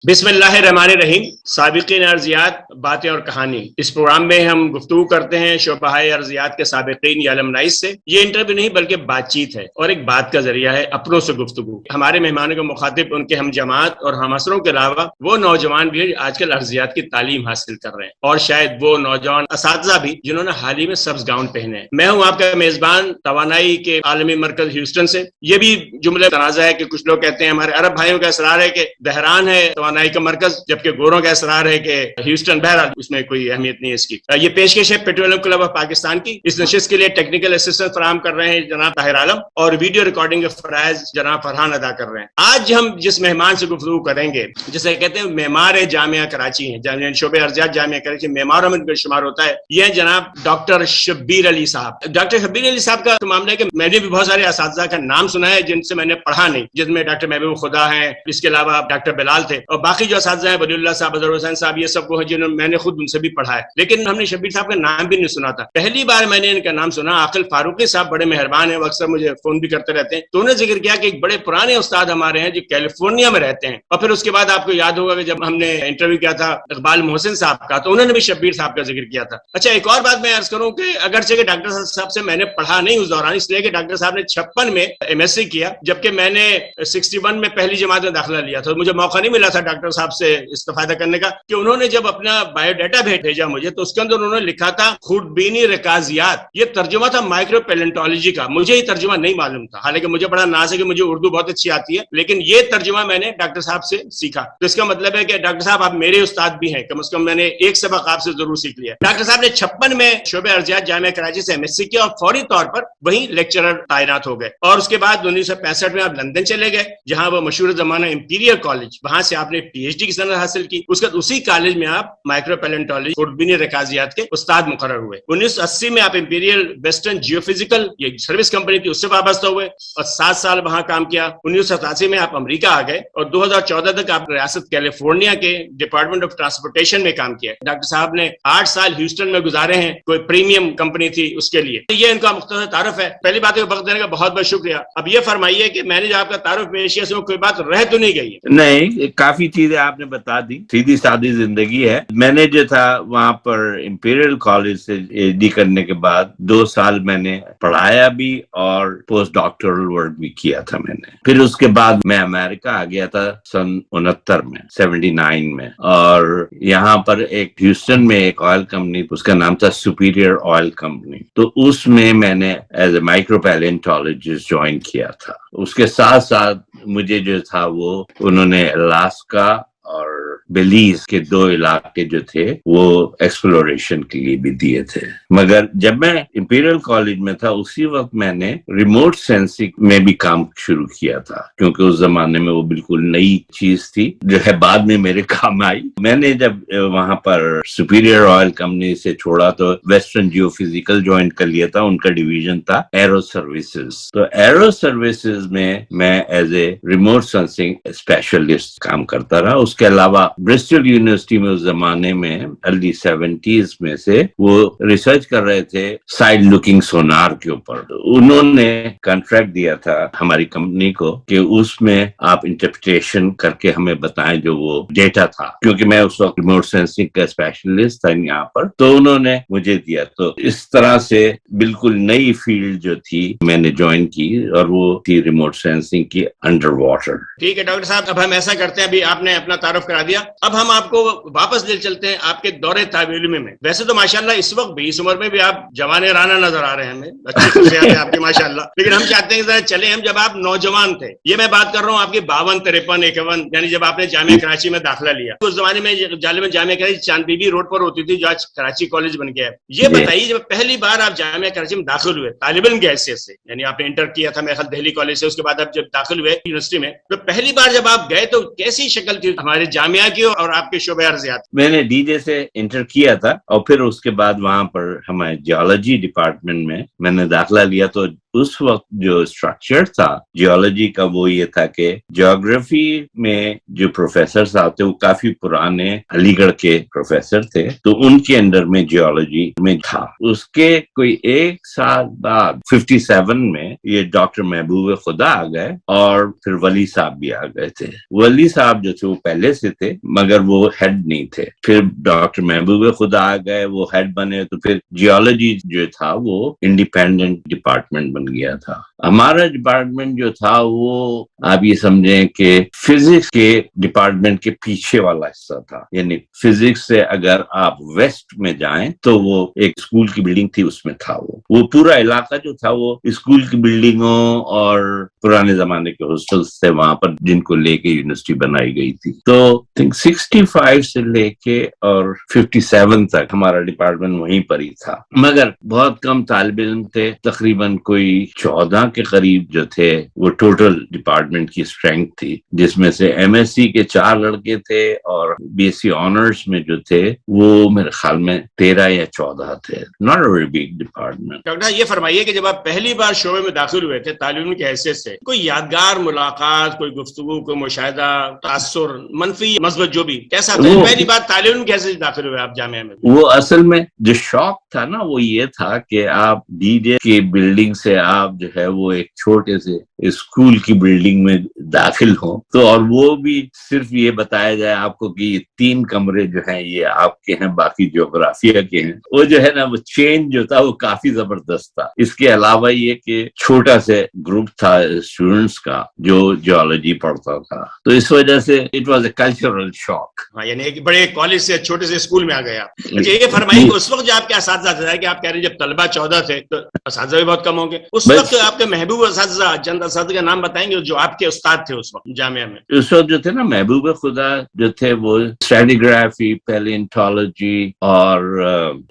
بسم اللہ الرحمن الرحیم. سابقین ارضیات باتیں اور کہانی. اس پروگرام میں ہم گفتگو کرتے ہیں شعبہ ارضیات کے سابقین یا المنائز سے. یہ انٹرویو نہیں بلکہ بات چیت ہے اور ایک بات کا ذریعہ ہے اپنوں سے گفتگو. ہمارے مہمانوں کے مخاطب ان کے ہم جماعت اور ہم اثروں کے علاوہ وہ نوجوان بھی آج کل ارضیات کی تعلیم حاصل کر رہے ہیں اور شاید وہ نوجوان اساتذہ بھی جنہوں نے حال ہی میں سبز گاؤن پہنے ہیں. میں ہوں آپ کا میزبان توانائی کے عالمی مرکز ہیوسٹن سے. یہ بھی جملے تنازع ہے کہ کچھ لوگ کہتے ہیں ہمارے عرب بھائیوں کا اصرار ہے کہ بحران ہے توانائی کا مرکز، جبکہ گوروں کا اصرار ہے کہ ہیوسٹن. بہرحال اس میں کوئی اہمیت نہیں ہے اس کی. یہ پیشکش ہے پیٹرولیم کلب آف پاکستان کی. اس نشست کے لیے ٹیکنیکل اسسٹنس فراہم کر رہے ہیں جناب طاہر عالم اور ویڈیو ریکارڈنگ کے فرائض جناب فرحان ادا کر رہے ہیں. آج ہم جس مہمان سے گفتگو کریں گے جسے کہتے ہیں معمار جامعہ کراچی ہیں، شعبہ ارضیات جامعہ کراچی معماروں میں شمار ہوتا ہے، یہ جناب ڈاکٹر شبیر علی صاحب. ڈاکٹر شبیر علی صاحب کا معاملہ ہے کہ میں نے بھی بہت سارے اساتذہ کا نام سنا ہے جن سے میں نے پڑھا نہیں، جس میں ڈاکٹر محبوب خدا ہیں، اس کے علاوہ ڈاکٹر بلال تھے اور باقی جو اساتذہ ہیں ولی اللہ صاحب، اظہر حسین صاحب، یہ سب وہ ہیں جنہوں میں نے خود ان سے بھی پڑھا ہے، لیکن ہم نے شبیر صاحب کا نام بھی نہیں سنا تھا. پہلی بار میں نے ان کا نام سنا. عاقل فاروقی صاحب بڑے مہربان ہیں، وہ اکثر مجھے فون بھی کرتے رہتے ہیں، تو انہوں نے ذکر کیا کہ ایک بڑے پرانے استاد ہمارے ہیں جو کیلیفورنیا میں رہتے ہیں. اور پھر اس کے بعد آپ کو یاد ہوگا کہ جب ہم نے انٹرویو کیا تھا اقبال محسن صاحب کا تو انہوں نے بھی شبیر صاحب کا ذکر کیا تھا. اچھا، ایک اور بات میں عرض کروں کہ اگرچہ کہ ڈاکٹر صاحب سے میں نے پڑھا نہیں اس دوران، اس لیے کہ ڈاکٹر صاحب نے 56 میں ایم ایس سی کیا، جبکہ میں نے 61 میں پہلی جماعت میں داخلہ لیا تھا. مجھے موقع نہیں ملا تھا ڈاکٹر صاحب سے استفادہ کرنے کا کہ انہوں نے جب اپنا بایو ڈیٹا بھیجا مجھے تو اس کے اندر انہوں نے لکھا تھا خوردبینی رکازیات. یہ ترجمہ تھا مائکرو پیلنٹولوجی کا. مجھے یہ ترجمہ نہیں معلوم تھا، حالانکہ مجھے بڑا ناز ہے کہ مجھے اردو بہت اچھی آتی ہے، لیکن یہ ترجمہ میں نے ڈاکٹر صاحب سے سیکھا. تو اس کا مطلب ہے کہ ڈاکٹر صاحب آپ میرے استاد بھی ہیں، کم از کم میں نے ایک سبق آپ سے ضرور سیکھ لیا. ڈاکٹر صاحب نے 56 میں شعبہ ارضیات جامعہ کراچی سے ایم ایس سی کیا اور فوری طور پر وہیں لیکچرر تعینات ہو گئے. اور اس کے بعد 1965 میں آپ لندن چلے گئے جہاں وہ مشہور زمانہ امپیریل کالج، وہاں سے آپ نے پی ایچ ڈی کی سند حاصل کی. اس کے بعد اسی کالج میں آپ مائکرو پیلنٹولوجی خوردبینی رکازیات کے استاد مقرر ہوئے. 1980 میں آپ امپیریل ویسٹرن جیو فزیکل، یہ سروس کمپنی تھی، اس سے وابستہ ہوئے اور 7 سال وہاں کام کیا. 1987 میں آپ امریکہ آ گئے اور 2014 تک آپ ریاست کیلیفورنیا کے ڈپارٹمنٹ آف ٹرانسپورٹیشن میں کام کیا. ڈاکٹر صاحب نے 8 سال ہیوسٹن میں گزارے ہیں، کوئی پریمیم کمپنی تھی اس کے لیے. یہ ان کا مختصر تعارف ہے. پہلی بات ہے وقت دینے کا بہت بہت شکریہ. اب یہ فرمائیے کہ میں نے جو آپ کا تعارف پیش کیا اس میں کوئی بات رہ تو نہیں گئی؟ نہیں، کافی چیزیں آپ نے بتا دی. سیدھی سادی زندگی ہے. میں نے جو تھا وہاں پر امپیریل کالج سے ڈی کرنے کے بعد 2 سال میں نے پڑھایا بھی اور پوسٹ ڈاکٹرل ورک بھی کیا تھا میں نے. پھر اس کے بعد میں امریکہ آ گیا تھا سن 69 میں 79 میں، اور یہاں پر ایک ہیوسٹن میں ایک آئل کمپنی، اس کا نام تھا سپیریئر آئل کمپنی، تو اس میں نے ایز اے مائکرو پیلنٹولوجسٹ جوائن کیا تھا. اس کے ساتھ ساتھ مجھے جو تھا وہ انہوں نے الاسکا اور بیلیز کے 2 علاقے جو تھے وہ ایکسپلوریشن کے لیے بھی دیے تھے. مگر جب میں امپیریل کالج میں تھا اسی وقت میں نے ریموٹ سینسنگ میں بھی کام شروع کیا تھا، کیونکہ اس زمانے میں وہ بالکل نئی چیز تھی جو ہے بعد میں میرے کام آئی. میں نے جب وہاں پر سپیریئر آئل کمپنی سے چھوڑا تو ویسٹرن جیو فزیکل جوائن کر لیا تھا. ان کا ڈویژن تھا ایرو سروسز. تو ایرو سروسز میں as a remote sensing specialist کام کرتا رہا. اس کے علاوہ برسٹل یونیورسٹی میں اس زمانے میں ارلی 70s میں سے وہ ریسرچ کر رہے تھے سائڈ لوکنگ سونار کے اوپر. انہوں نے کانٹریکٹ دیا تھا ہماری کمپنی کو کہ اس میں آپ انٹرپریٹیشن کر کے ہمیں بتائیں جو وہ ڈیٹا تھا، کیونکہ میں اس وقت ریموٹ سینسنگ کا اسپیشلسٹ تھا یہاں پر، تو انہوں نے مجھے دیا. تو اس طرح سے بالکل نئی فیلڈ جو تھی میں نے جوائن کی اور وہ تھی ریموٹ سینسنگ کی انڈر واٹر. ٹھیک ہے ڈاکٹر صاحب، اب ہم ایسا کرتے ہیں، ابھی آپ نے اپنا تعارف کرا دیا، اب ہم آپ کو واپس لے چلتے ہیں آپ کے دور طالب علم میں. ویسے تو ماشاءاللہ اس وقت بھی اس عمر میں بھی آپ جوان رانا نظر آ رہے ہیں، ہمیں اچھی خصوصیات ہیں آپ کی ماشاءاللہ، لیکن ہم چاہتے ہیں ذرا چلیں ہم جب آپ نوجوان تھے. یہ میں بات کر رہا ہوں آپ کی 52, 53, 51، یعنی جب آپ نے جامعہ کراچی میں داخلہ لیا. اس زمانے میں جامعہ کراچی چاند بی بی روڈ پر ہوتی تھی جو آج کراچی کالج بن گیا ہے. یہ بتائیے جب پہلی بار آپ جامعہ کراچی میں داخل ہوئے طالب علم کی حیثیت سے، یعنی آپ نے انٹر کیا تھا میرے خیال دہلی کالج سے، اس کے بعد آپ جب داخل ہوئے یونیورسٹی میں، تو پہلی بار جب آپ گئے تو کیسی شکل تھی ہمارے جامعہ کی اور آپ کے شعبہ ارضیات؟ میں نے ڈی جے سے انٹر کیا تھا اور پھر اس کے بعد وہاں پر ہمارے جیولوجی ڈپارٹمنٹ میں نے داخلہ لیا. تو اس وقت جو اسٹرکچر تھا جیولوجی کا وہ یہ تھا کہ جیوگرافی میں جو پروفیسرز آتے وہ کافی پرانے علی گڑھ کے پروفیسر تھے, تو ان کے انڈر میں جیولوجی میں تھا. اس کے کوئی ایک سال بعد 57 میں یہ ڈاکٹر محبوب خدا آ گئے اور پھر ولی صاحب بھی آ گئے تھے. ولی صاحب جو تھے وہ پہلے سے تھے مگر وہ ہیڈ نہیں تھے. پھر ڈاکٹر محبوب خدا آ گئے, وہ ہیڈ بنے, تو پھر جیولوجی جو تھا وہ انڈیپینڈنٹ ڈپارٹمنٹ بن گیا تھا. ہمارا ڈپارٹمنٹ جو تھا وہ آپ یہ سمجھیں کہ فزکس کے ڈپارٹمنٹ کے پیچھے والا حصہ تھا. یعنی فزکس سے اگر آپ ویسٹ میں جائیں تو وہ ایک اسکول کی بلڈنگ تھی, اس میں تھا وہ پورا علاقہ جو تھا وہ اسکول کی بلڈنگوں اور پرانے زمانے کے ہاسٹلس تھے وہاں پر جن کو لے کے یونیورسٹی بنائی گئی تھی. تو 65 سے لے کے اور 57 تک ہمارا ڈپارٹمنٹ وہیں پر ہی تھا, مگر بہت کم طالب علم تھے. تقریباً کوئی 14 کے قریب جو تھے وہ ٹوٹل ڈپارٹمنٹ کی اسٹرینتھ تھی, جس میں سے ایم ایس سی کے 4 لڑکے تھے اور بی ایس سی آنرز میں جو تھے وہ میرے خیال میں 13 یا 14 تھے. Not a very big department. Doctor یہ فرمائیے کہ جب آپ پہلی بار شعبے میں داخل ہوئے تھے تعلیم کی حیثیت سے, کوئی یادگار ملاقات, کوئی گفتگو, کوئی مشاہدہ, تاثر, منفی مثبت جو بھی, کیسا تھا پہلی بار تعلیم کی حیثیت سے داخل ہوئے آپ جامعہ میں؟ وہ اصل میں جو شوق تھا نا وہ یہ تھا کہ آپ ڈی جے کی بلڈنگ سے آپ جو ہے وہ ایک چھوٹے سے اسکول کی بلڈنگ میں داخل ہوں, تو اور وہ بھی صرف یہ بتایا جائے آپ کو کہ یہ 3 کمرے جو ہیں یہ آپ کے ہیں, باقی جغرافیہ کے ہیں. وہ جو ہے نا وہ چینج جو تھا وہ کافی زبردست تھا. اس کے علاوہ یہ کہ چھوٹا سے گروپ تھا اسٹوڈنٹس کا جو جیولوجی پڑھتا تھا, تو اس وجہ سے it was a cultural shock. ہاں, یعنی ایک بڑے کالج سے چھوٹے سے اسکول میں آ گیا. اچھا یہ فرمائیے کہ اس وقت جو آپ کے اساتذہ تھے کہ آپ کہہ رہے ہیں جب طلبہ 14 تھے تو اساتذہ بھی بہت کم ہوں گے, اس وقت آپ کے محبوب اساتذہ, چند اساتذہ کا نام بتائیں گے جو آپ کے استاد تھے اس وقت جامعہ میں؟ اس وقت جو تھے نا محبوب خدا جو تھے وہ اسٹریٹیگرافی, پیلینٹولوجی اور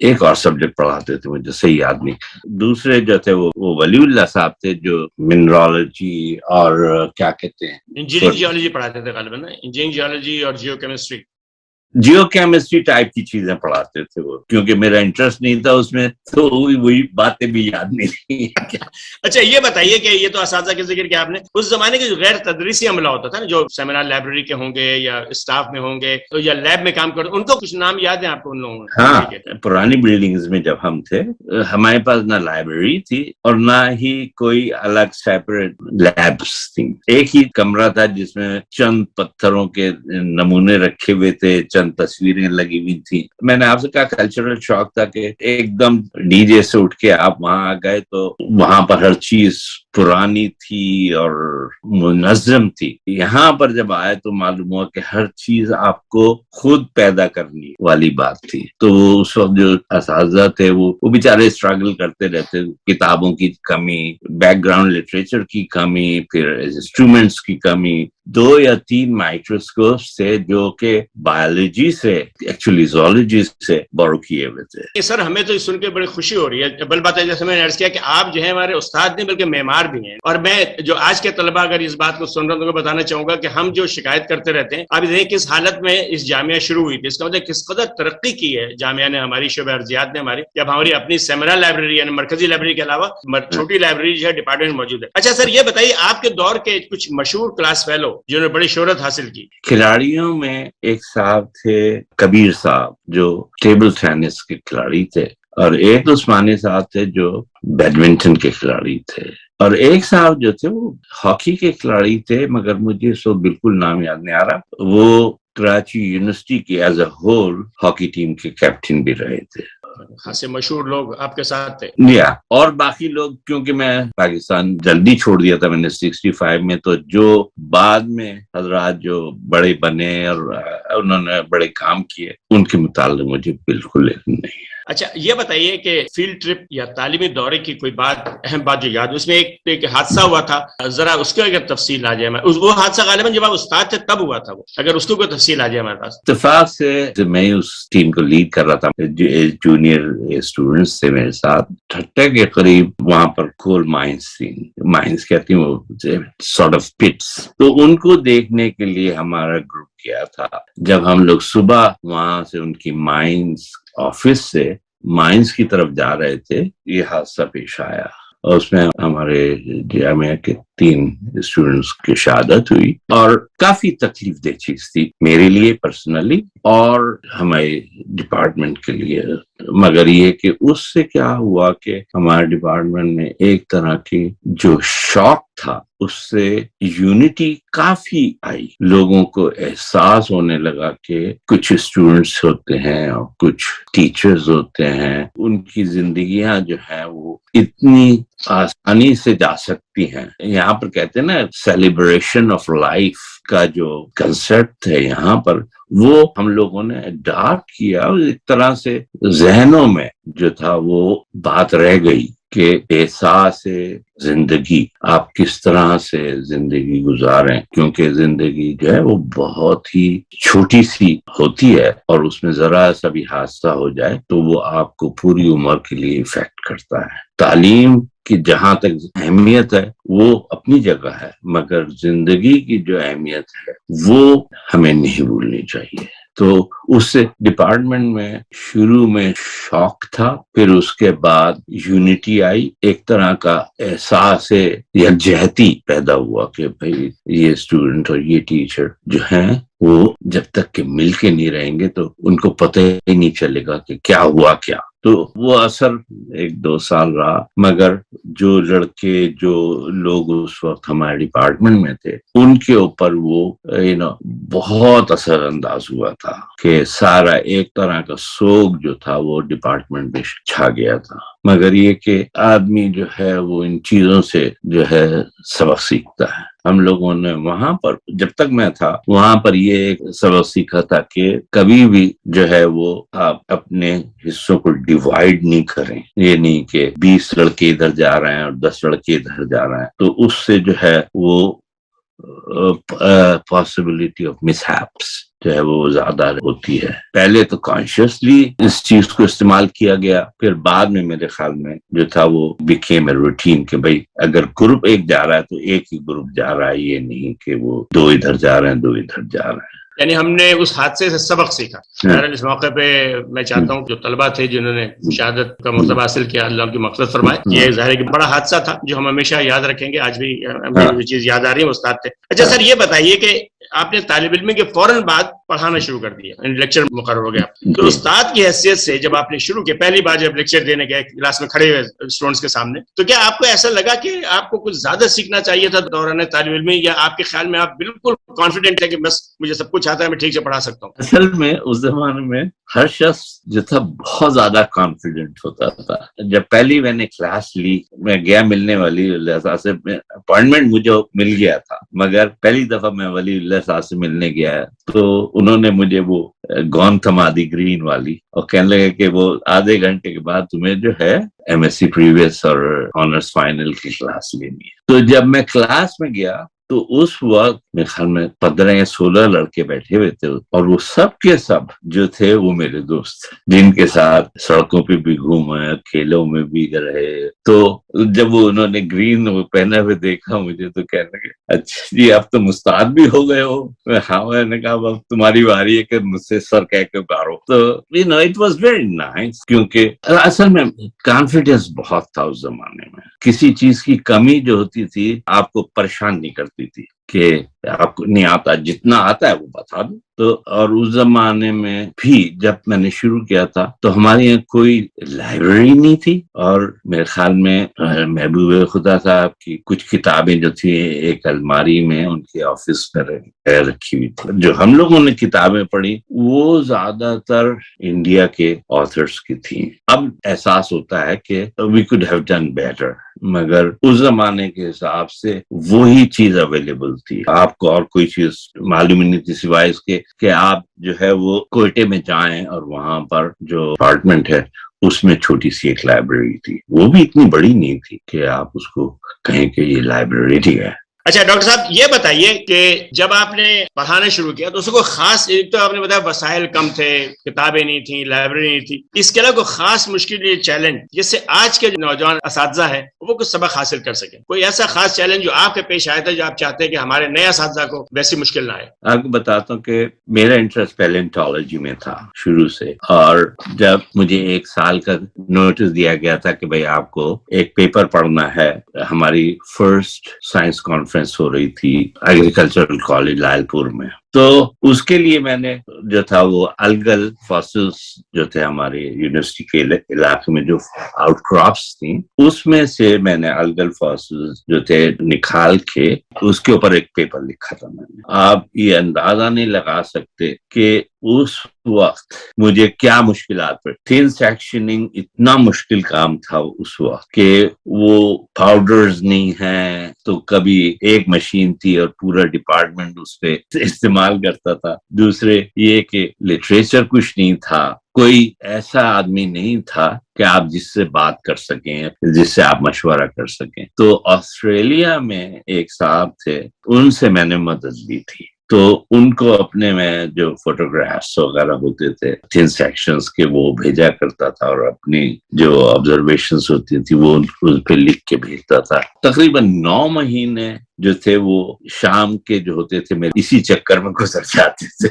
ایک اور سبجیکٹ پڑھاتے تھے مجھے صحیح یاد نہیں. دوسرے جو تھے وہ ولی اللہ صاحب تھے جو منرالوجی اور کیا کہتے ہیں انجینئرنگ جیولوجی پڑھاتے تھے غالباً, انجینئرنگ جیولوجی اور geochemistry, geochemistry type کی چیزیں پڑھاتے تھے وہ, کیونکہ میرا انٹرسٹ نہیں تھا اس میں تو وہی باتیں بھی یاد نہیں تھی. اچھا یہ بتائیے کہ یہ تو اساتذہ کے ذکر کیا آپ نے, اس زمانے کے جو غیر تدریسی عملہ ہوتا تھا نا, جو سیمینار لائبریری کے ہوں گے یا اسٹاف میں ہوں گے یا لیب میں کام کرتے, ان کو کچھ نام یاد ہیں آپ کو ان لوگوں کو؟ ہاں, پرانی بلڈنگز میں جب ہم تھے ہمارے پاس نہ لائبریری تھی اور نہ ہی کوئی الگ سیپریٹ لیبس تھی. ایک ہی کمرہ تھا جس میں چند پتھروں کے نمونے رکھے ہوئے تھے, چند تصویریں لگی ہوئی تھی. میں نے آپ سے کہا کلچرل شوق تھا کہ ایک دم ڈی جے سے اٹھ کے آپ وہاں آ گئے تو وہاں پر ہر چیز پرانی تھی اور منظم تھی. یہاں پر جب آئے تو معلوم ہوا کہ ہر چیز آپ کو خود پیدا کرنی والی بات تھی. تو اس وقت جو اساتذہ تھے وہ بیچارے اسٹرگل کرتے رہتے, کتابوں کی کمی, بیک گراؤنڈ لٹریچر کی کمی, پھر انسٹرومنٹس کی کمی. 2 یا 3 مائکروسکوپس تھے جو کہ بایولوجی سے ایکچولی زولوجی سے بورو کیے ہوئے تھے. سر ہمیں تو سن کے بڑی خوشی ہو رہی ہے, بل بات ہے جیسے میں نے عرض کیا کہ آپ جو ہیں ہمارے استاد نہیں بلکہ معمار بھی ہیں. اور میں جو آج کے طلبہ اگر اس بات کو سن رہا ہوں تو میں بتانا چاہوں گا کہ ہم جو شکایت کرتے رہتے ہیں, آپ دیکھیں کس حالت میں اس جامعہ شروع ہوئی تھی, اس کا مطلب کس قدر ترقی کی ہے جامعہ نے, ہماری شعبہ ارضیات نے ہماری, جب ہماری اپنی سیمینار لائبریری یعنی مرکزی لائبریری کے علاوہ چھوٹی لائبریری جو ہے ڈپارٹمنٹ موجود ہے. اچھا سر یہ بتائیے آپ کے دور کے کچھ مشہور کلاس فیلو جنہوں نے بڑی شہرت حاصل کی. کھلاڑیوں میں ایک صاحب تھے کبیر صاحب جو ٹیبل ٹینس کے کھلاڑی تھے, اور ایک عثمانی صاحب تھے جو بیڈمنٹن کے کھلاڑی تھے, اور ایک صاحب جو تھے وہ ہاکی کے کھلاڑی تھے مگر مجھے اس وقت بالکل نام یاد نہیں آ رہا. وہ کراچی یونیورسٹی کی as a whole hockey team کے کیپٹن بھی رہے تھے. خاصے مشہور لوگ آپ کے ساتھ تھے. اور باقی لوگ, کیونکہ میں پاکستان جلدی چھوڑ دیا تھا میں نے 65 میں, تو جو بعد میں حضرات جو بڑے بنے اور انہوں نے بڑے کام کیے ان کے متعلق مجھے بالکل علم نہیں ہے. اچھا یہ بتائیے کہ فیلڈ ٹرپ یا تعلیمی دورے کی کوئی بات، اہم بات جو یاد، اس میں ایک حادثہ ہوا تھا، ذرا اس کی اگر تفصیل آ جائے. وہ حادثہ غالباً جب آپ استاد تھے تب ہوا تھا، وہ اگر اس کو کوئی تفصیل آ جائے ہمارے پاس. اتفاق سے میں اس ٹیم کو لیڈ کر رہا تھا، جونیئر اسٹوڈنٹس تھے میرے ساتھ. ٹھٹے کے قریب وہاں پر کول مائنس تھی، مائنس کہتی ہیں وہ سارٹ آف پٹس. تو ان کو دیکھنے کے لیے ہمارا گروپ گیا تھا. جب ہم لوگ صبح وہاں سے ان کی مائنس آفس سے مائنس کی طرف جا رہے تھے، یہ حادثہ پیش آیا اور اس میں ہمارے جامعہ کے 3 اسٹوڈنٹس کی شہادت ہوئی. اور کافی تکلیف دہ چیز تھی میرے لیے پرسنلی اور ہمارے ڈپارٹمنٹ کے لیے. مگر یہ کہ اس سے کیا ہوا کہ ہمارے ڈپارٹمنٹ میں ایک طرح کی جو شوق تھا اس سے یونٹی کافی آئی. لوگوں کو احساس ہونے لگا کہ کچھ اسٹوڈنٹس ہوتے ہیں اور کچھ ٹیچرز ہوتے ہیں، ان کی زندگیاں جو ہیں وہ اتنی آسانی سے جا سکتی ہیں. یہاں پر کہتے ہیں نا سیلیبریشن آف لائف کا جو کنسپٹ ہے یہاں پر، وہ ہم لوگوں نے اڈاپٹ کیا. ایک طرح سے ذہنوں میں جو تھا وہ بات رہ گئی کہ احساس زندگی آپ کس طرح سے زندگی گزاریں، کیونکہ زندگی جو ہے وہ بہت ہی چھوٹی سی ہوتی ہے اور اس میں ذرا سا بھی حادثہ ہو جائے تو وہ آپ کو پوری عمر کے لیے افیکٹ کرتا ہے. تعلیم کی جہاں تک اہمیت ہے وہ اپنی جگہ ہے، مگر زندگی کی جو اہمیت ہے وہ ہمیں نہیں بھولنی چاہیے. تو اس سے ڈپارٹمنٹ میں شروع میں شوق تھا، پھر اس کے بعد یونٹی آئی، ایک طرح کا احساس یکجہتی پیدا ہوا کہ بھئی یہ اسٹوڈنٹ اور یہ ٹیچر جو ہیں وہ جب تک کہ مل کے نہیں رہیں گے تو ان کو پتہ ہی نہیں چلے گا کہ کیا ہوا کیا. تو وہ اثر 1-2 سال رہا، مگر جو لڑکے جو لوگ اس وقت ہمارے ڈپارٹمنٹ میں تھے ان کے اوپر وہ بہت اثر انداز ہوا تھا کہ سارا ایک طرح کا سوگ جو تھا وہ ڈپارٹمنٹ میں چھا گیا تھا. مگر یہ کہ آدمی جو ہے وہ ان چیزوں سے جو ہے سبق سیکھتا ہے. ہم لوگوں نے وہاں پر جب تک میں تھا وہاں پر یہ ایک سبق سیکھا تھا کہ کبھی بھی جو ہے وہ آپ اپنے حصوں کو ڈیوائیڈ نہیں کریں. یہ نہیں کہ 20 لڑکے ادھر جا رہے ہیں اور 10 لڑکے ادھر جا رہے ہیں، تو اس سے جو ہے وہ پاسبلٹی آف مس ہیپس جو ہے وہ زیادہ ہوتی ہے. پہلے تو کانشیسلی اس چیز کو استعمال کیا گیا، پھر بعد میں میرے خیال میں جو تھا وہ بیکیم اے روٹین کہ بھئی اگر گروپ ایک جا رہا ہے تو ایک ہی گروپ جا رہا ہے، یہ نہیں کہ وہ 2 ادھر جا رہے ہیں 2 ادھر جا رہے ہیں. یعنی ہم نے اس حادثے سے سبق سیکھا. اس موقع پہ میں چاہتا ہوں جو طلبہ تھے جنہوں نے شہادت کا مرتبہ حاصل کیا، اللہ ان کی مغفرت فرمائے. یہ ظاہر ہے کہ بڑا حادثہ تھا جو ہم ہمیشہ یاد رکھیں گے. آج بھی ہمیں یہ چیز یاد آ رہی ہے، استاد تھے. اچھا سر یہ بتائیے کہ آپ نے طالب علم کے فوراً بعد پڑھانا شروع کر دیا، لیکچر مقرر ہو گیا، تو استاد کی حیثیت سے جب آپ نے شروع کیا، پہلی بار جب لیکچر دینے گئے کلاس میں کھڑے ہوئے اسٹوڈنٹس کے سامنے، تو کیا آپ کو ایسا لگا کہ آپ کو کچھ زیادہ سیکھنا چاہیے تھا دوران طالب علم، یا آپ کے خیال میں آپ بالکل کانفیڈنٹ ہے کہ بس مجھے سب کچھ آتا ہے، میں ٹھیک سے پڑھا سکتا ہوں؟ اصل میں اس زمانے میں ہر شخص جو تھا بہت زیادہ کانفیڈنٹ ہوتا تھا. جب پہلی میں نے کلاس لی، میں گیا ملنے والی اللہ صاحب سے، اپوائنٹمنٹ مجھے مل گیا تھا، مگر پہلی دفعہ میں ولی اللہ صاحب سے ملنے گیا تو انہوں نے مجھے وہ گون تھما دی گرین والی اور کہنے لگے کہ وہ آدھے گھنٹے کے بعد تمہیں جو ہے ایم ایس سی پریویس اور آنرس فائنل کی کلاس لینی ہے. تو جب میں کلاس میں گیا تو اس وقت میرے خیال میں 15 یا 16 لڑکے بیٹھے ہوئے تھے اور وہ سب کے سب جو تھے وہ میرے دوست تھے، جن کے ساتھ سڑکوں پہ بھی گھومے، کھیلوں میں بھی رہے. تو جب وہ انہوں نے گرین وہ پہنے ہوئے دیکھا مجھے تو کہنے لگے اچھا جی آپ تو مستعد بھی ہو گئے ہو. ہاں میں نے کہا اب تمہاری باری ہے کہ مجھ سے سر کہہ کے اتارو. تو اٹ واز ویری نائس، کیونکہ اصل میں کانفیڈینس بہت تھا اس زمانے میں. کسی چیز کی کمی جو ہوتی تھی آپ کو پریشان نہیں کرتی تھی کہ آپ کو نہیں آتا، جتنا آتا ہے وہ بتا دو. تو اور اس زمانے میں بھی جب میں نے شروع کیا تھا تو ہمارے یہاں کوئی لائبریری نہیں تھی، اور میرے خیال میں محبوب خدا صاحب کی کچھ کتابیں جو تھی ایک الماری میں ان کے آفس میں رکھی ہوئی تھی. جو ہم لوگوں نے کتابیں پڑھی وہ زیادہ تر انڈیا کے آتھرس کی تھیں. اب احساس ہوتا ہے کہ we could have done better, مگر اس زمانے کے حساب سے وہی چیز اویلیبل تھی. آپ کو اور کوئی چیز معلوم نہیں تھی سوائے اس کے کہ آپ جو ہے وہ کوئٹے میں جائیں اور وہاں پر جو اپارٹمنٹ ہے اس میں چھوٹی سی ایک لائبریری تھی، وہ بھی اتنی بڑی نہیں تھی کہ آپ اس کو کہیں کہ یہ لائبریری ہے۔ اچھا ڈاکٹر صاحب یہ بتائیے کہ جب آپ نے پڑھانا شروع کیا تو اس کو خاص، ایک تو آپ نے بتایا وسائل کم تھے، کتابیں نہیں تھیں، لائبریری نہیں تھی، اس کے علاوہ کوئی خاص مشکل یہ چیلنج جس سے آج کے نوجوان اساتذہ ہیں وہ کچھ سبق حاصل کر سکیں؟ کوئی ایسا خاص چیلنج جو آپ کے پیش آیا تھا جو آپ چاہتے ہیں کہ ہمارے نئے اساتذہ کو ویسی مشکل نہ آئے؟ آپ کو بتاتا ہوں کہ میرا انٹرسٹ پیلنٹالوجی میں تھا شروع سے، اور جب مجھے 1 سال کا نوٹس دیا گیا تھا کہ بھئی آپ کو ایک پیپر پڑھنا ہے، ہماری فرسٹ سائنس کانفرنس ہو رہی تھی ایگریکلچرل کالج لائل پور میں، تو اس کے لیے میں نے جو تھا وہ الگل فاسلز جو تھے ہمارے یونیورسٹی کے علاقے میں جو آؤٹ کراپس تھیں، اس میں سے میں نے الگل فاسلز جو تھے نکال کے اس کے اوپر ایک پیپر لکھا تھا میں نے۔ آپ یہ اندازہ نہیں لگا سکتے کہ اس وقت مجھے کیا مشکلات پڑ، تھن سیکشننگ اتنا مشکل کام تھا اس وقت کہ وہ پاؤڈرز نہیں ہیں، تو کبھی ایک مشین تھی اور پورا ڈپارٹمنٹ اس پہ استعمال کرتا تھا، دوسرے یہ کہ لٹریچر کچھ نہیں تھا، کوئی ایسا آدمی نہیں تھا کہ آپ جس سے بات کر سکیں، جس سے آپ مشورہ کر سکیں۔ تو آسٹریلیا میں ایک صاحب تھے، ان سے میں نے مدد لی تھی، تو ان کو اپنے میں جو فوٹوگرافس وغیرہ ہوتے تھے تھن سیکشنز کے وہ بھیجا کرتا تھا، اور اپنی جو آبزرویشنز ہوتی تھی وہ ان پہ لکھ کے بھیجتا تھا۔ تقریباً 9 مہینے جو تھے وہ شام کے جو ہوتے تھے میرے اسی چکر میں گزر جاتے تھے،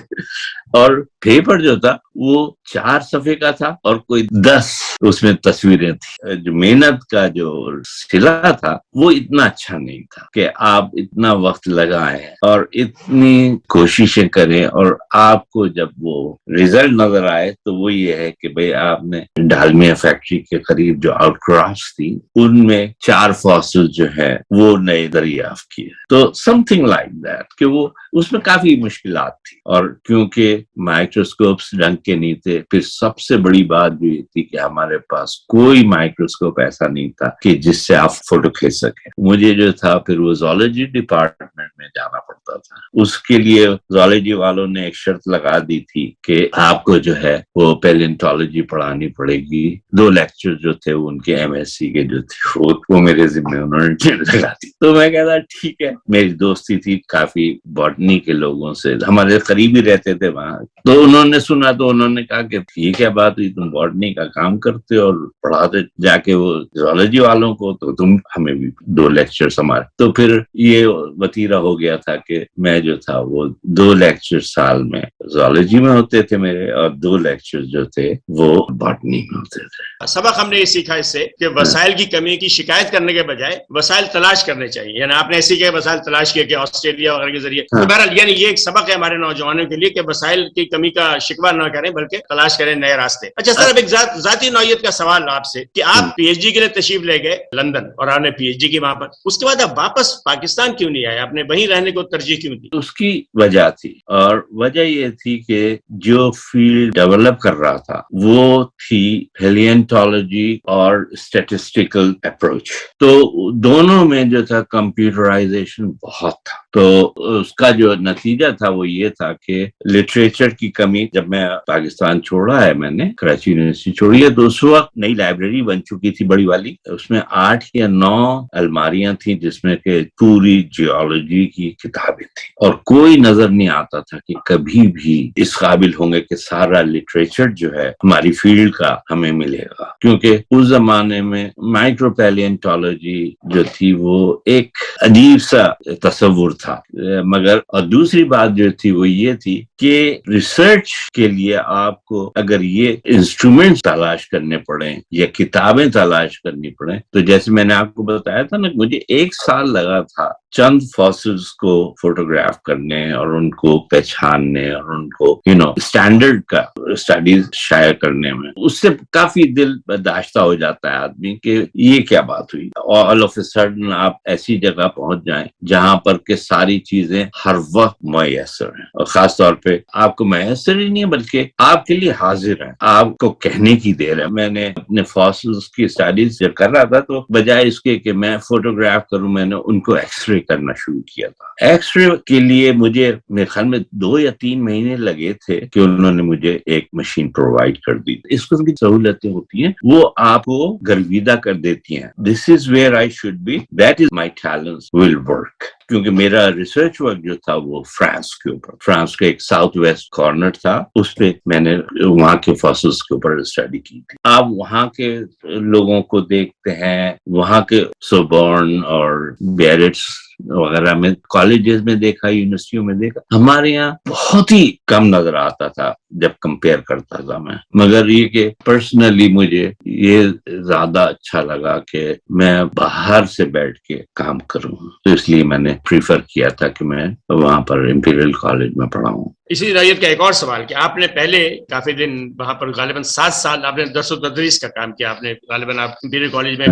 اور پیپر جو تھا وہ 4 صفحے کا تھا اور کوئی 10 اس میں تصویریں تھیں۔ جو محنت کا جو سلا تھا وہ اتنا اچھا نہیں تھا کہ آپ اتنا وقت لگائیں اور اتنی کوششیں کریں، اور آپ کو جب وہ ریزلٹ نظر آئے تو وہ یہ ہے کہ بھئی آپ نے ڈالمیا فیکٹری کے قریب جو آؤٹ کراپس تھی ان میں 4 فاسل جو ہے وہ نئے دریافت کیے، تو سم تھنگ لائک دیٹ، کہ وہ اس میں کافی مشکلات تھی، اور کیونکہ مائکروسکوپس ڈھنگ کے نہیں تھے، پھر سب سے بڑی بات جو یہ تھی کہ ہمارے پاس کوئی مائکروسکوپ ایسا نہیں تھا کہ جس سے آپ فوٹو کھینچ سکیں۔ مجھے جو تھا پھر وہ زولوجی ڈپارٹمنٹ میں جانا پڑتا تھا، اس کے لیے زولوجی والوں نے ایک شرط لگا دی تھی کہ آپ کو جو ہے وہ پیلنٹالوجی پڑھانی پڑے گی۔ 2 لیکچر جو تھے ان کے ایم ایس سی کے جو تھے وہ میرے ذمہ انہوں نے لگا دی، تو میں کہتا ٹھیک ہے۔ میری دوستی تھی کافی باٹنی کے لوگوں سے، ہمارے قریبی رہتے تھے وہاں، تو انہوں نے سنا تو انہوں نے کہا کہ یہ کیا بات ہوئی، تم باٹنی کا کام کرتے اور پڑھاتے جا کے وہ زولوجی والوں کو، تو تم ہمیں بھی 2 لیکچر ہمارے۔ تو پھر یہ وتیرہ ہو گیا تھا کہ میں جو تھا وہ 2 لیکچر سال میں زولوجی میں ہوتے تھے میرے، اور 2 لیکچر جو تھے وہ باٹنی میں ہوتے تھے۔ سبق ہم نے یہ سیکھا اس سے کہ وسائل کی کمی کی شکایت کرنے کے بجائے وسائل تلاش کرنے چاہیے، یعنی آپ نے ایسی کہ وسائل تلاش کیے کہ آسٹریلیا وغیرہ کے ذریعے، بہرحال یعنی یہ ایک سبق ہے ہمارے نوجوانوں کے لیے کہ وسائل کی کمی کا شکوہ نہ کریں بلکہ تلاش کریں نئے راستے۔ اچھا سر، اب ایک ذاتی نوعیت کا سوال آپ سے کہ آپ پی ایچ ڈی کے لیے تشریف لے گئے لندن اور آپ نے پی ایچ ڈی کی وہاں پر، اس کے بعد آپ واپس پاکستان کیوں نہیں آئے؟ آپ نے وہیں رہنے کو ترجیح کیوں دی؟ اس کی وجہ تھی، اور وجہ یہ تھی کہ جو فیلڈ ڈیولپ کر رہا تھا وہ تھی پیلینٹالوجی اور اسٹیٹسٹیکل اپروچ، تو دونوں میں جو تھا کمپیوٹرائزیشن بہت تھا، تو اس کا جو نتیجہ تھا وہ یہ تھا کہ لٹریچر کی کمی۔ جب میں پاکستان چھوڑا ہے، میں نے کراچی یونیورسٹی چھوڑی ہے، تو اس وقت نئی لائبریری بن چکی تھی بڑی والی، اس میں 8 یا 9 الماریاں تھیں جس میں کہ پوری جیولوجی کی کتابیں تھیں، اور کوئی نظر نہیں آتا تھا کہ کبھی بھی اس قابل ہوں گے کہ سارا لٹریچر جو ہے ہماری فیلڈ کا ہمیں ملے گا، کیونکہ اس زمانے میں مائکرو پیلینٹالوجی جو تھی وہ ایک عجیب سا تصور تھا۔ مگر اور دوسری بات جو تھی وہ یہ تھی کہ ریسرچ کے لیے آپ کو اگر یہ انسٹرومنٹ تلاش کرنے پڑیں یا کتابیں تلاش کرنی پڑیں، تو جیسے میں نے آپ کو بتایا تھا نا، مجھے 1 سال لگا تھا چند فاسلز کو فوٹوگراف کرنے اور ان کو پہچاننے اور ان کو اسٹینڈرڈ کا اسٹڈیز شائع کرنے میں۔ اس سے کافی دل برداشتہ ہو جاتا ہے آدمی کہ یہ کیا بات ہوئی، اور آل آف اے سڈن آپ ایسی جگہ پہنچ جائیں جہاں پر کہ ساری چیزیں ہر وقت میسر ہیں، اور خاص طور پہ آپ کو میسر ہی نہیں ہے بلکہ آپ کے لیے حاضر ہیں، آپ کو کہنے کی دیر ہے۔ میں نے اپنے فاسلز کی اسٹڈیز جب کر رہا تھا تو بجائے اس کے کہ میں فوٹوگراف کروں، میں نے ان کو ایکس رے کرنا شروع کیا تھا. ایکس رے کے لیے مجھے میرے خیال میں 2 یا 3 مہینے لگے تھے کہ انہوں نے مجھے ایک مشین پرووائڈ کر دی. اس قسم کی سہولتیں ہوتی ہیں وہ آپ کو گرویدہ کر دیتی ہیں. This is where I should be, that is my talents will work. کیونکہ میرا ریسرچ ورک جو تھا وہ فرانس کے اوپر, فرانس کا ایک ساؤتھ ویسٹ کارنر تھا, اس پہ میں نے وہاں کے فاسلس کے اوپر اسٹڈی کی تھی. آپ وہاں کے لوگوں کو دیکھتے ہیں, وہاں کے سوربون اور بیرٹس وغیرہ میں کالجز میں دیکھا, یونیورسٹیوں میں دیکھا, ہمارے یہاں بہت ہی کم نظر آتا تھا جب کمپیئر کرتا تھا میں. مگر یہ کہ پرسنلی مجھے یہ زیادہ اچھا لگا کہ میں باہر سے بیٹھ کے کام کروں, تو اس لیے میں نے پریفر کیا تھا کہ میں وہاں پر امپیریل کالج میں پڑھاؤں. اسی نوعیت کا ایک اور سوال کہ آپ نے پہلے کافی دن وہاں پر غالباً 7 سال آپ نے درس و تدریس کا کام کیا. آپ نے غالباً آپ امپیریل کالج میں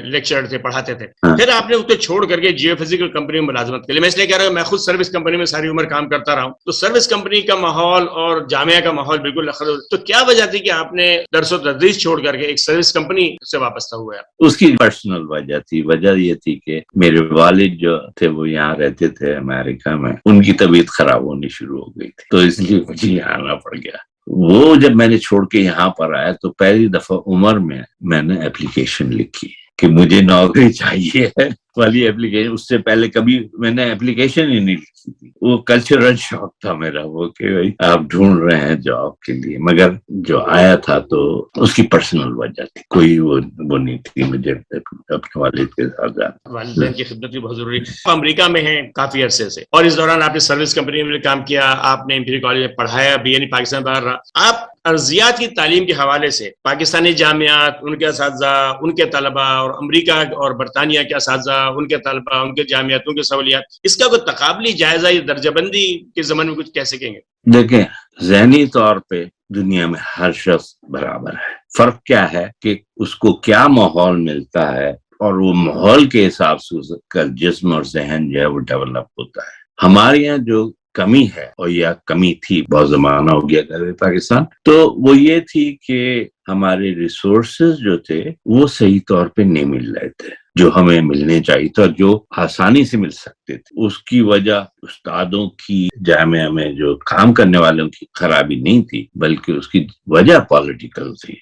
لیکچرر تھے, پڑھاتے تھے. پھر آپ نے اس کو چھوڑ کر کے جیو فزیکل کمپنی میں ملازمت کے لیے. میں اس لیے کہہ رہا ہوں, میں خود سروس کمپنی میں ساری عمر کام کرتا رہا ہوں, تو سروس کمپنی کا ماحول اور جامعہ کا ماحول بالکل الگ. تو کیا وجہ تھی کہ آپ نے درس و تدریس چھوڑ کر کے ایک سروس کمپنی سے وابستہ ہوئے؟ اس کی پرسنل وجہ تھی. وجہ یہ تھی کہ میرے والد جو تھے وہ یہاں رہتے تھے امریکہ میں, ان کی طبیعت خراب ہونی شروع ہو گئی تھی, تو اس لیے مجھے یہاں آنا پڑ گیا. وہ جب میں نے چھوڑ کے یہاں پر آیا تو پہلی دفعہ عمر میں نے اپلیکیشن لکھی کہ مجھے نوکری چاہیے والی اپلیکیشن. اس سے پہلے کبھی میں نے اپلیکیشن ہی نہیں لکھی تھی. وہ کلچرل شوق تھا میرا وہ کہ بھائی آپ ڈھونڈ رہے ہیں جاب کے لیے. مگر جو آیا تھا تو اس کی پرسنل وجہ تھی, کوئی وہ نہیں تھی مجھے اپنے والد کے ساتھ جانا. والدین کی خدمت بھی بہت ضروری. امریکہ میں ہیں کافی عرصے سے, اور اس دوران آپ نے سروس کمپنی میں کام کیا, آپ نے امپیریل کالج میں پڑھایا بھی, یعنی پاکستان باہر رہا. آپ ارضیات کی تعلیم کے حوالے سے پاکستانی جامعات, ان کے اساتذہ, ان کے طلبہ, اور امریکہ اور برطانیہ کے اساتذہ, ان کے طلبہ, ان کے جامعات, ان کے سہولیات, اس کا کوئی تقابلی جائزہ یا درجہ بندی کے زمانے میں کچھ کیسے کہیں گے؟ دیکھیں, ذہنی طور پہ دنیا میں ہر شخص برابر ہے. فرق کیا ہے کہ اس کو کیا ماحول ملتا ہے, اور وہ ماحول کے حساب سے اس کا جسم اور ذہن جو ہے وہ ڈیولپ ہوتا ہے. ہمارے یہاں جو کمی ہے, اور یا کمی تھی, بہت زمانہ ہو گیا پاکستان, تو وہ یہ تھی کہ ہمارے ریسورسز جو تھے وہ صحیح طور پہ نہیں مل رہے تھے جو ہمیں ملنے چاہیے تھا, جو آسانی سے مل سکتے تھے. اس کی وجہ استادوں کی, جامعہ میں جو کام کرنے والوں کی خرابی نہیں تھی, بلکہ اس کی وجہ پولیٹیکل تھی.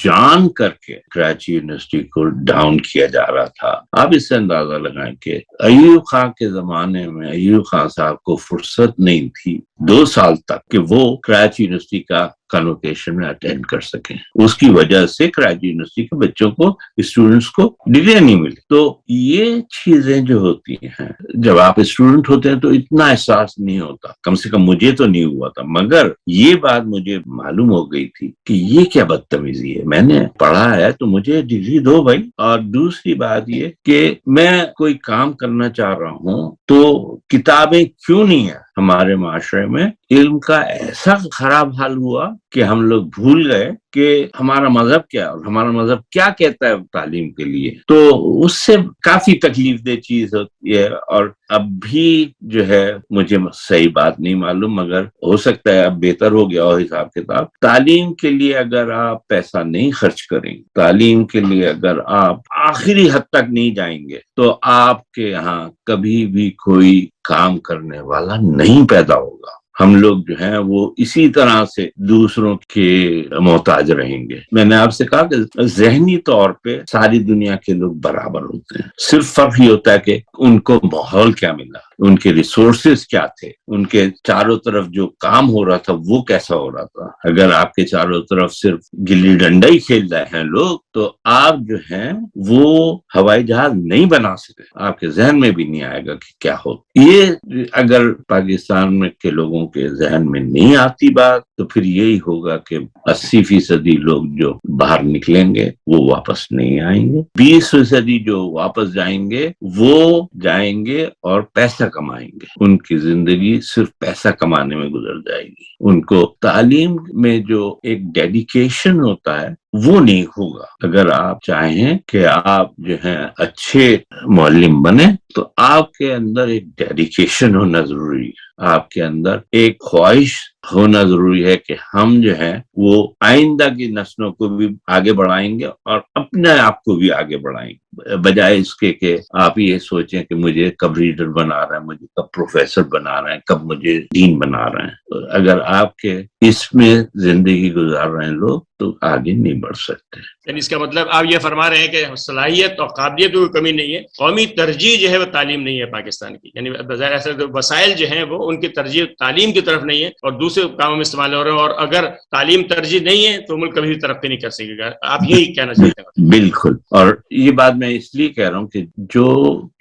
جان کر کے کراچی یونیورسٹی کو ڈاؤن کیا جا رہا تھا. آپ اس سے اندازہ لگائیں کہ ایوب خان کے زمانے میں ایوب خان صاحب کو فرصت نہیں تھی 2 سال تک کہ وہ کراچی یونیورسٹی کا کنوکیشن میں اٹینڈ کر سکیں. اس کی وجہ سے کراچی یونیورسٹی کے بچوں کو, اسٹوڈنٹس کو ڈگری نہیں ملی. تو یہ چیزیں جو ہوتی ہیں, جب آپ اسٹوڈنٹ ہوتے ہیں تو اتنا احساس نہیں ہوتا, کم سے کم مجھے تو نہیں ہوا تھا. مگر یہ بات مجھے معلوم ہو گئی تھی کہ یہ کیا بدتمیزی ہے, میں نے پڑھا ہے تو مجھے ڈگری دو بھائی. اور دوسری بات یہ کہ میں کوئی کام کرنا چاہ رہا ہوں تو کتابیں کیوں نہیں ہیں ہمارے معاشرے میں. علم کا ایسا خراب حال ہوا کہ ہم لوگ بھول گئے کہ ہمارا مذہب کیا, اور ہمارا مذہب کیا کہتا ہے تعلیم کے لیے. تو اس سے کافی تکلیف دہ چیز ہوتی ہے. اور اب بھی جو ہے مجھے صحیح بات نہیں معلوم, مگر ہو سکتا ہے اب بہتر ہو گیا ہو حساب کتاب. تعلیم کے لیے اگر آپ پیسہ نہیں خرچ کریں, تعلیم کے لیے اگر آپ آخری حد تک نہیں جائیں گے, تو آپ کے یہاں کبھی بھی کوئی کام کرنے والا نہیں پیدا ہوگا. ہم لوگ جو ہیں وہ اسی طرح سے دوسروں کے محتاج رہیں گے. میں نے آپ سے کہا کہ ذہنی طور پہ ساری دنیا کے لوگ برابر ہوتے ہیں, صرف فرق یہ ہوتا ہے کہ ان کو ماحول کیا ملا, ان کے ریسورسز کیا تھے, ان کے چاروں طرف جو کام ہو رہا تھا وہ کیسا ہو رہا تھا. اگر آپ کے چاروں طرف صرف گلی ڈنڈا ہی کھیل رہے ہیں لوگ, تو آپ جو ہیں وہ ہوائی جہاز نہیں بنا سکتے, آپ کے ذہن میں بھی نہیں آئے گا کہ کیا ہو. یہ اگر پاکستان میں کے لوگوں کے ذہن میں نہیں آتی بات, تو پھر یہی ہوگا کہ 80% لوگ جو باہر نکلیں گے وہ واپس نہیں آئیں گے. 20% جو واپس جائیں گے وہ جائیں گے اور پیسہ کمائیں گے. ان کی زندگی صرف پیسہ کمانے میں گزر جائے گی. ان کو تعلیم میں جو ایک ڈیڈیکیشن ہوتا ہے وہ نہیں ہوگا. اگر آپ چاہیں کہ آپ جو ہیں اچھے معلم بنے, تو آپ کے اندر ایک ڈیڈیکیشن ہونا ضروری ہے. آپ کے اندر ایک خواہش ہونا ضروری ہے کہ ہم جو ہیں وہ آئندہ کی نسلوں کو بھی آگے بڑھائیں گے اور اپنے آپ کو بھی آگے بڑھائیں گے. بجائے اس کے کہ آپ یہ سوچیں کہ مجھے کب ریڈر بنا رہا ہے, مجھے کب پروفیسر بنا رہے ہیں, کب مجھے ڈین بنا رہے ہیں. اگر آپ کے اس میں زندگی گزار رہے ہیں لوگ تو آگے نہیں بڑھ سکتے. یعنی اس کا مطلب آپ یہ فرما رہے ہیں کہ صلاحیت اور قابلیت کی کوئی کمی نہیں ہے, قومی ترجیح جو ہے وہ تعلیم نہیں ہے پاکستان کی. یعنی بظاہر ایسا وسائل جو ہیں وہ ان کی ترجیح تعلیم کی طرف نہیں ہے اور دوسرے کاموں میں استعمال ہو رہے ہیں, اور اگر تعلیم ترجیح نہیں ہے تو ملک کبھی بھی ترقی نہیں کر سکے گا. آپ یہی کہنا چاہتے ہیں؟ بالکل. اور یہ بات میں اس لیے کہہ رہا ہوں کہ جو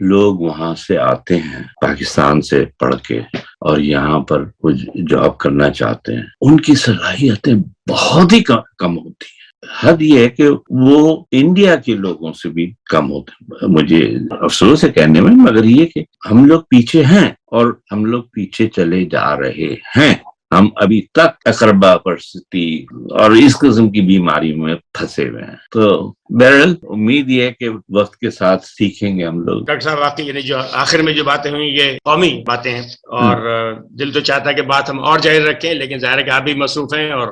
لوگ وہاں سے آتے ہیں پاکستان سے پڑھ کے اور یہاں پر کچھ جاب کرنا چاہتے ہیں, ان کی صلاحیتیں بہت ہی کم ہوتی ہیں. حد یہ ہے کہ وہ انڈیا کے لوگوں سے بھی کم ہوتے ہیں. مجھے افسوس ہے کہنے میں, مگر یہ کہ ہم لوگ پیچھے ہیں اور ہم لوگ پیچھے چلے جا رہے ہیں. ہم ابھی تک اقربا پرستی اور اس قسم کی بیماری میں پھنسے ہوئے ہیں. تو بہرحال امید یہ ہے کہ وقت کے ساتھ سیکھیں گے ہم لوگ. ڈاکٹر صاحب واقعی یعنی جو آخر میں جو باتیں ہوئی یہ قومی باتیں ہیں, اور دل تو چاہتا ہے کہ بات ہم اور جاری رکھیں, لیکن ظاہر ہے کہ آپ بھی مصروف ہیں اور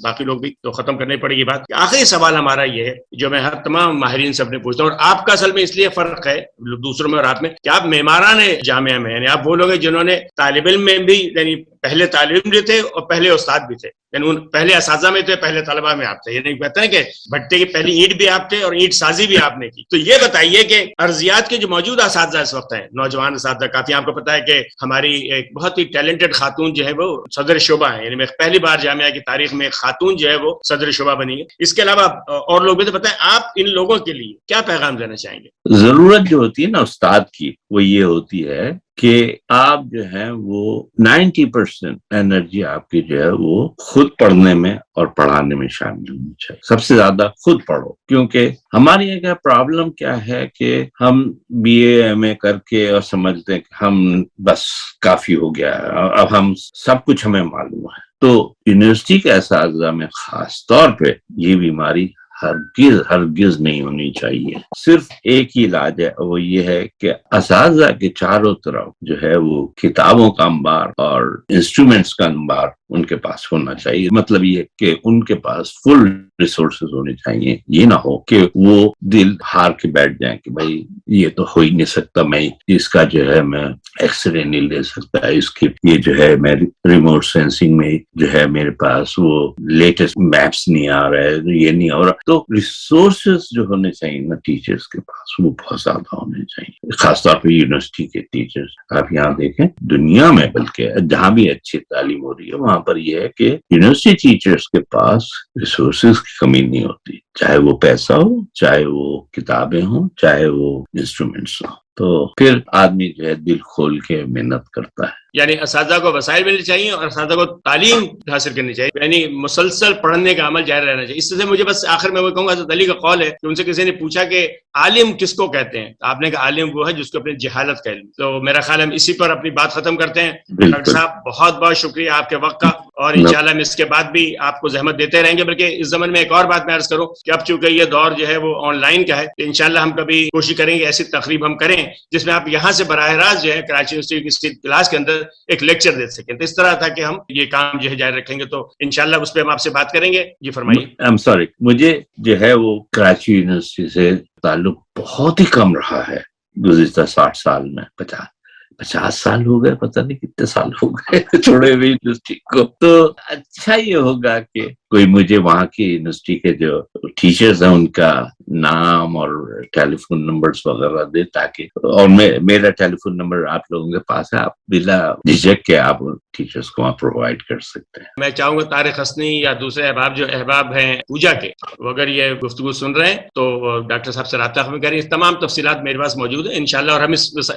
باقی لوگ بھی, تو ختم کرنی پڑے گی بات. آخری سوال ہمارا یہ ہے جو میں ہر تمام ماہرین سے اپنے پوچھتا ہوں, اور آپ کا اصل میں اس لیے فرق ہے دوسروں میں اور آپ میں کہ آپ معماران جامعہ میں, یعنی آپ وہ لوگ ہیں جنہوں نے طالب علم میں بھی یعنی پہلے طالب علم بھی تھے اور پہلے استاد بھی تھے, یعنی ان پہلے اساتذہ میں تھے, پہلے طلبہ میں آپ تھے. یعنی کہتے ہیں کہ بھٹے کی پہلی اینٹ بھی آپ تھے اور اینٹ سازی بھی آپ نے کی. تو یہ بتائیے کہ ارضیات کے جو موجودہ اساتذہ اس وقت ہیں, نوجوان اساتذہ کافی, آپ کو پتا ہے کہ ہماری ایک بہت ہی ٹیلنٹڈ خاتون جو ہے وہ صدر شعبہ ہے, یعنی پہلی بار جامعہ کی تاریخ میں خاتون جو ہے وہ صدر شعبہ بنی ہے. اس کے علاوہ اور لوگ بھی تو پتا ہے, آپ ان لوگوں کے لیے کیا پیغام دینا چاہیں گے؟ ضرورت جو ہوتی ہے نا استاد کی, وہ یہ ہوتی ہے کہ آپ جو ہیں وہ 90% انرجی آپ کی جو ہے وہ خود پڑھنے میں اور پڑھانے میں شامل ہونی چاہیے. سب سے زیادہ خود پڑھو, کیونکہ ہماری ایک پرابلم کیا ہے کہ ہم بی اے ایم اے کر کے اور سمجھتے ہیں کہ ہم بس کافی ہو گیا ہے, اب ہم سب کچھ ہمیں معلوم ہے. تو یونیورسٹی کے اساتذہ میں خاص طور پہ یہ بیماری ہرگز نہیں ہونی چاہیے. صرف ایک ہی علاج ہے, وہ یہ ہے کہ اساتذہ کے چاروں طرف جو ہے وہ کتابوں کا انبار اور انسٹرومنٹس کا انبار ان کے پاس ہونا چاہیے. مطلب یہ کہ ان کے پاس فل ریسورسز ہونے چاہیے. یہ نہ ہو کہ وہ دل ہار کے بیٹھ جائیں کہ بھائی یہ تو ہو ہی نہیں سکتا, میں اس کا جو ہے میں ایکس رے نہیں لے سکتا, اس کی یہ جو ہے میں ریموٹ سینسنگ میں جو ہے میرے پاس وہ لیٹسٹ میپس نہیں آ رہے, یہ نہیں ہو رہا. تو ریسورسز جو ہونے چاہیے نا ٹیچرز کے پاس, وہ بہت زیادہ ہونے چاہیے, خاص طور پہ یونیورسٹی کے ٹیچرز. آپ یہاں دیکھیں دنیا میں, بلکہ جہاں بھی اچھی تعلیم ہو رہی ہے وہاں پر یہ ہے کہ یونیورسٹی ٹیچرز کے پاس ریسورسز کی کمی نہیں ہوتی, چاہے وہ پیسہ ہو, چاہے وہ کتابیں ہوں, چاہے وہ انسٹرومنٹس ہوں. تو پھر آدمی جو ہے دل کھول کے محنت کرتا ہے. یعنی اساتذہ کو وسائل ملنے چاہیے اور اساتذہ کو تعلیم حاصل کرنی چاہیے, یعنی مسلسل پڑھنے کا عمل جاری رہنا چاہیے. اس سے مجھے بس آخر میں وہ کہوں گا, حضرت علی کا قول ہے کہ ان سے کسی نے پوچھا کہ عالم کس کو کہتے ہیں, آپ نے کہا عالم وہ ہے جس کو اپنی جہالت کا علم. تو میرا خیال ہم اسی پر اپنی بات ختم کرتے ہیں. ڈاکٹر صاحب بہت بہت شکریہ آپ کے وقت کا, اور انشاءاللہ ہم اس کے بعد بھی آپ کو زحمت دیتے رہیں گے. بلکہ اس زمن میں ایک اور بات میں عرض کروں کہ اب چونکہ یہ دور جو ہے وہ آن لائن کا ہے, تو انشاءاللہ ہم کبھی کوشش کریں گے ایسی تقریب ہم کریں جس میں آپ یہاں سے براہ راست جو ہے کراچی یونیورسٹی کی کلاس کے اندر ایک لیکچر دے سکیں. تو اس طرح تھا کہ ہم یہ کام جو ہے جاری رکھیں گے, تو انشاءاللہ اس پہ ہم آپ سے بات کریں گے. جی فرمائیے. مجھے جو ہے وہ کراچی یونیورسٹی سے تعلق بہت ہی کم رہا ہے گزشتہ 60 سال میں. 50 سال ہو گئے, پتہ نہیں کتنے سال ہو گئے چھوڑے ہوئے یونیورسٹی کو. تو اچھا یہ ہوگا کہ کوئی مجھے وہاں کی یونیورسٹی کے جو ٹیچرز ہیں ان کا نام اور ٹیلی فون نمبرز وغیرہ دے, تاکہ, اور میرا ٹیلی فون نمبر آپ لوگوں کے پاس ہے, آپ بلا جھجک کے آپ ٹیچرز کو وہاں پرووائڈ کر سکتے ہیں. میں چاہوں گا طارق حسنی یا دوسرے احباب جو احباب ہیں پوجا کے, وہ اگر یہ گفتگو سن رہے ہیں تو ڈاکٹر صاحب سے رابطہ ہمیں کریں. تمام تفصیلات میرے پاس موجود ہیں انشاءاللہ, اور ہم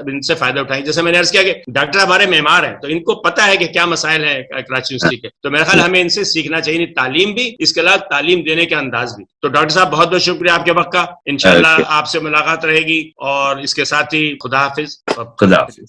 ان سے فائدہ اٹھائیں. جیسے میں نے عرض کیا کہ ڈاکٹر ہمارے معمار ہیں, تو ان کو پتہ ہے کہ کیا مسائل ہیں کراچی یونیورسٹی کے, تو میرا خیال ہمیں ان سے سیکھنا چاہیے, تعلیم بھی, اس کے علاوہ تعلیم دینے کا انداز بھی. تو ڈاکٹر صاحب بہت بہت شکریہ آپ کے وقت کا. انشاءاللہ آپ سے ملاقات رہے گی, اور اس کے ساتھ ہی خدا حافظ.